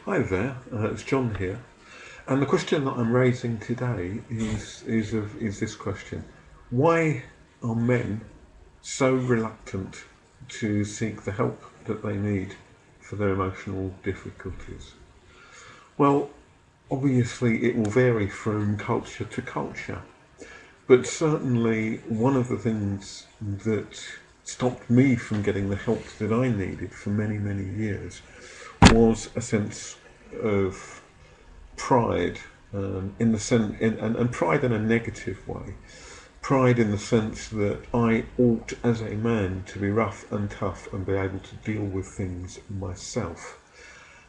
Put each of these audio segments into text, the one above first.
Hi there, it's John here, and the question that I'm raising today is this question: why are men so reluctant to seek the help that they need for their emotional difficulties? Well, obviously it will vary from culture to culture, but certainly one of the things that stopped me from getting the help that I needed for many, many years was a sense of pride, in the sense, and pride in a negative way. Pride in the sense that I ought, as a man, to be rough and tough and be able to deal with things myself.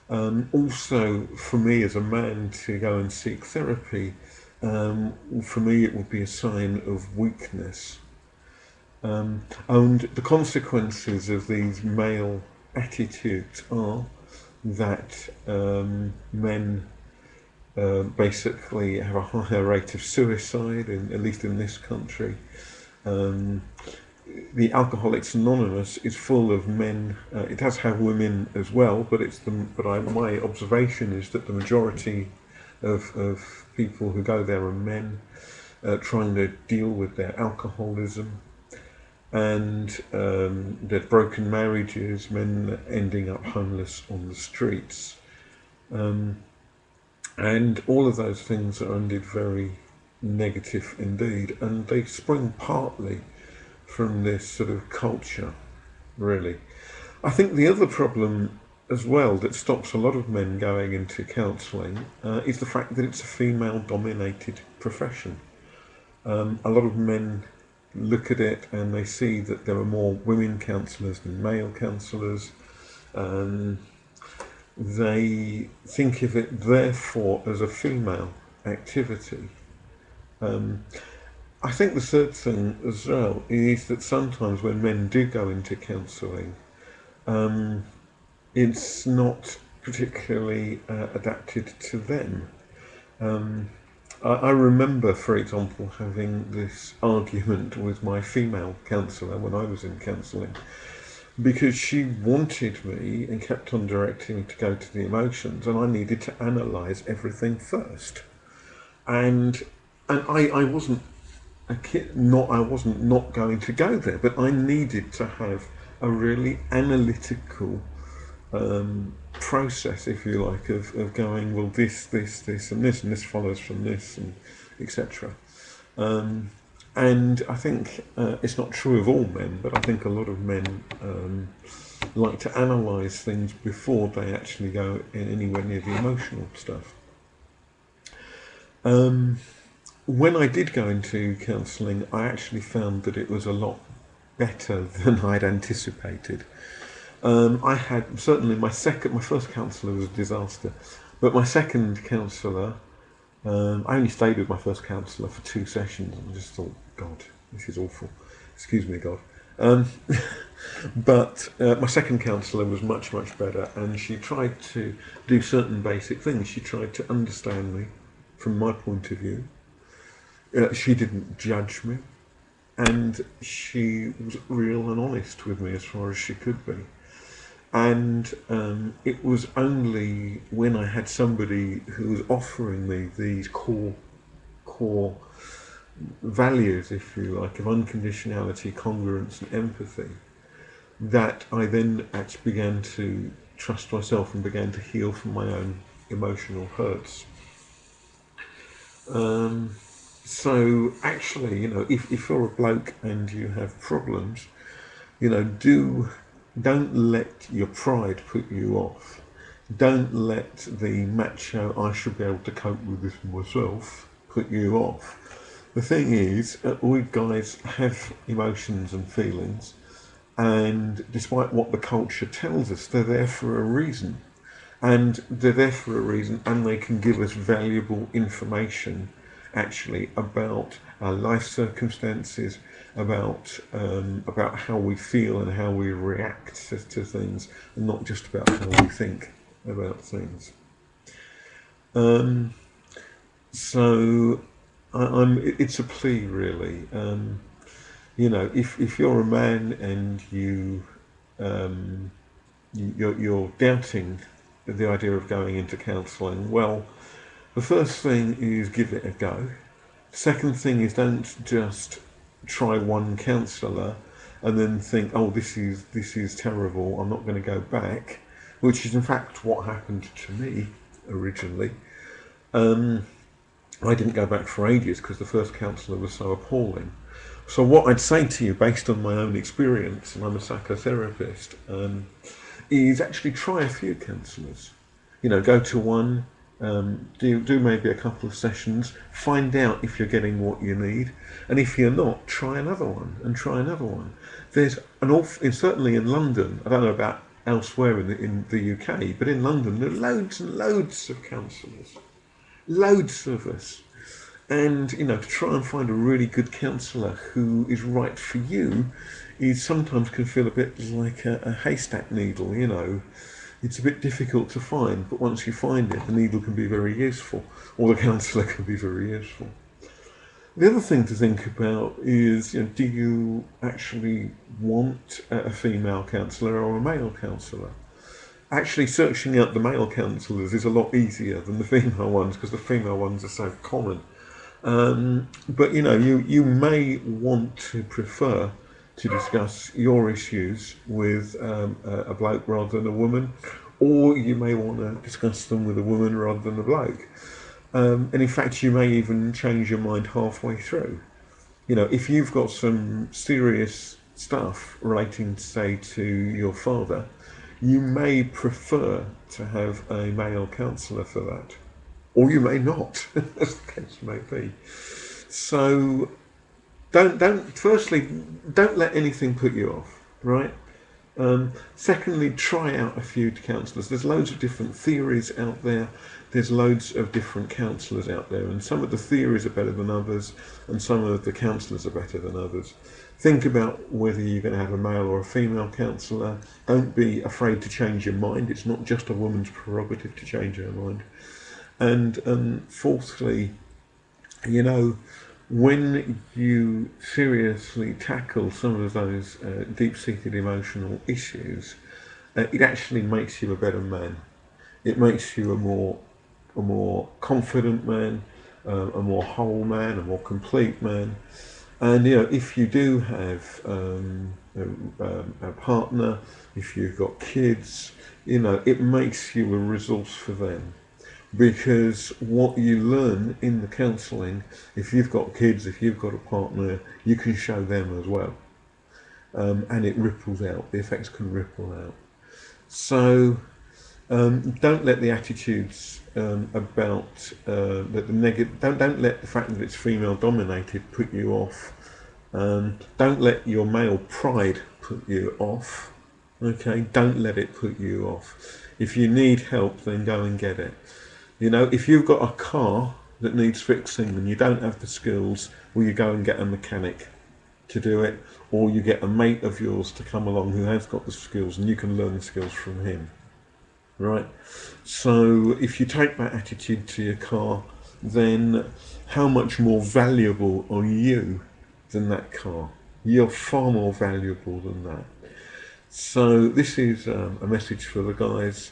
Also, for me as a man to go and seek therapy, for me it would be a sign of weakness. And the consequences of these male attitudes are that men basically have a higher rate of suicide, at least in this country. Um, the Alcoholics Anonymous is full of men. It does have women as well, but my observation is that the majority of people who go there are men trying to deal with their alcoholism and their broken marriages, men ending up homeless on the streets. Um, And all of those things are indeed very negative indeed, and they spring partly from this sort of culture, really. I think the other problem as well that stops a lot of men going into counselling is the fact that it's a female dominated profession. A lot of men look at it and they see that there are more women counsellors than male counsellors. Um, they think of it therefore as a female activity. Um, I think the third thing as well is that sometimes when men do go into counselling, um, it's not particularly adapted to them. Um, I remember, for example, having this argument with my female counsellor when I was in counselling, because she wanted me and kept on directing me to go to the emotions, and I needed to analyse everything first. And I wasn't a kid, not I wasn't not going to go there, but I needed to have a really analytical process, if you like, of going, well, this, and this follows from this, and etc. And I think it's not true of all men, but I think a lot of men like to analyse things before they actually go in anywhere near the emotional stuff. When I did go into counselling, I actually found that it was a lot better than I'd anticipated. I had certainly my first counsellor was a disaster, but my second counsellor, I only stayed with my first counsellor for 2 sessions and I just thought, God, this is awful. Excuse me, God. Um, but my second counsellor was much, much better, and she tried to do certain basic things. She tried to understand me from my point of view. She didn't judge me, and she was real and honest with me as far as she could be. And it was only when I had somebody who was offering me these core values, if you like, of unconditionality, congruence, and empathy, that I then actually began to trust myself and began to heal from my own emotional hurts. So actually, if you're a bloke and you have problems, don't let your pride put you off. Don't let the macho, I should be able to cope with this myself, put you off. The thing is, we guys have emotions and feelings, and despite what the culture tells us, they're there for a reason. And they're there for a reason, and they can give us valuable information actually about our life circumstances, about how we feel and how we react to things, and not just about how we think about things. So it's a plea, really. If you're a man and you're doubting the idea of going into counselling? Well, the first thing is give it a go. Second thing is don't just try one counsellor and then think, oh, this is terrible, I'm not going to go back, which is in fact what happened to me originally. I didn't go back for ages because the first counsellor was so appalling. So what I'd say to you, based on my own experience, and I'm a psychotherapist, is actually try a few counsellors. You know, go to one, do maybe a couple of sessions, find out if you're getting what you need, and if you're not, try another one and try another one. There's an awful, certainly in London, I don't know about elsewhere in the UK, but in London there are loads and loads of counsellors, loads of us. And, you know, to try and find a really good counsellor who is right for you is sometimes can feel a bit like a haystack needle, you know. It's a bit difficult to find, but once you find it, the needle can be very useful, or the counsellor can be very useful. The other thing to think about is, you know, do you actually want a female counsellor or a male counsellor? Actually, searching out the male counsellors is a lot easier than the female ones because the female ones are so common. But you know, you may want to prefer to discuss your issues with a bloke rather than a woman, or you may want to discuss them with a woman rather than a bloke. And in fact, you may even change your mind halfway through. You know, if you've got some serious stuff relating, say, to your father, you may prefer to have a male counsellor for that. Or you may not, as the case may be. So firstly, don't let anything put you off, right? Secondly, try out a few counsellors. There's loads of different theories out there. There's loads of different counsellors out there, and some of the theories are better than others, and some of the counsellors are better than others. Think about whether you're going to have a male or a female counsellor. Don't be afraid to change your mind. It's not just a woman's prerogative to change her mind. And fourthly, you know, when you seriously tackle some of those deep-seated emotional issues, it actually makes you a better man. It makes you a more confident man, a more whole man, a more complete man. And you know, if you do have a partner, if you've got kids, you know, it makes you a resource for them. Because what you learn in the counselling, if you've got kids, if you've got a partner, you can show them as well. And it ripples out, the effects can ripple out. So don't let the attitudes about the negative, don't let the fact that it's female dominated put you off. Don't let your male pride put you off. Okay, don't let it put you off. If you need help, then go and get it. You know, if you've got a car that needs fixing and you don't have the skills, well, you go and get a mechanic to do it, or you get a mate of yours to come along who has got the skills and you can learn the skills from him, right? So if you take that attitude to your car, then how much more valuable are you than that car? You're far more valuable than that. So this is a message for the guys.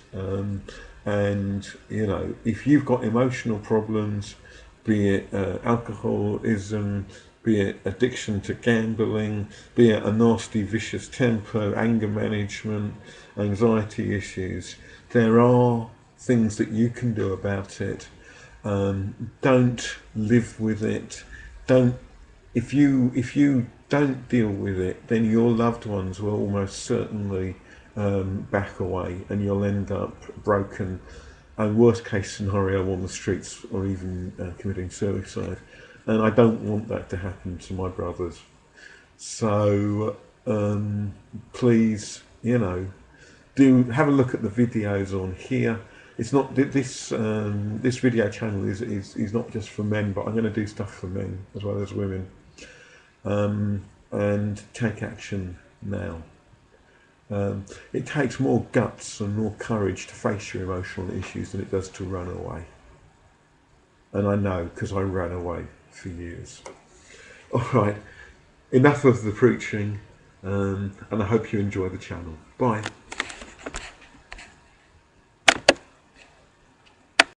And, you know, if you've got emotional problems, be it alcoholism, be it addiction to gambling, be it a nasty, vicious temper, anger management, anxiety issues, there are things that you can do about it. Don't live with it. If you don't deal with it, then your loved ones will almost certainly back away, and you'll end up broken, and worst case scenario on the streets, or even committing suicide. And I don't want that to happen to my brothers. So please, you know, do have a look at the videos on here. It's not this this video channel is not just for men, but I'm going to do stuff for men as well as women. And take action now. It takes more guts and more courage to face your emotional issues than it does to run away. And I know, because I ran away for years. All right, enough of the preaching, and I hope you enjoy the channel. Bye.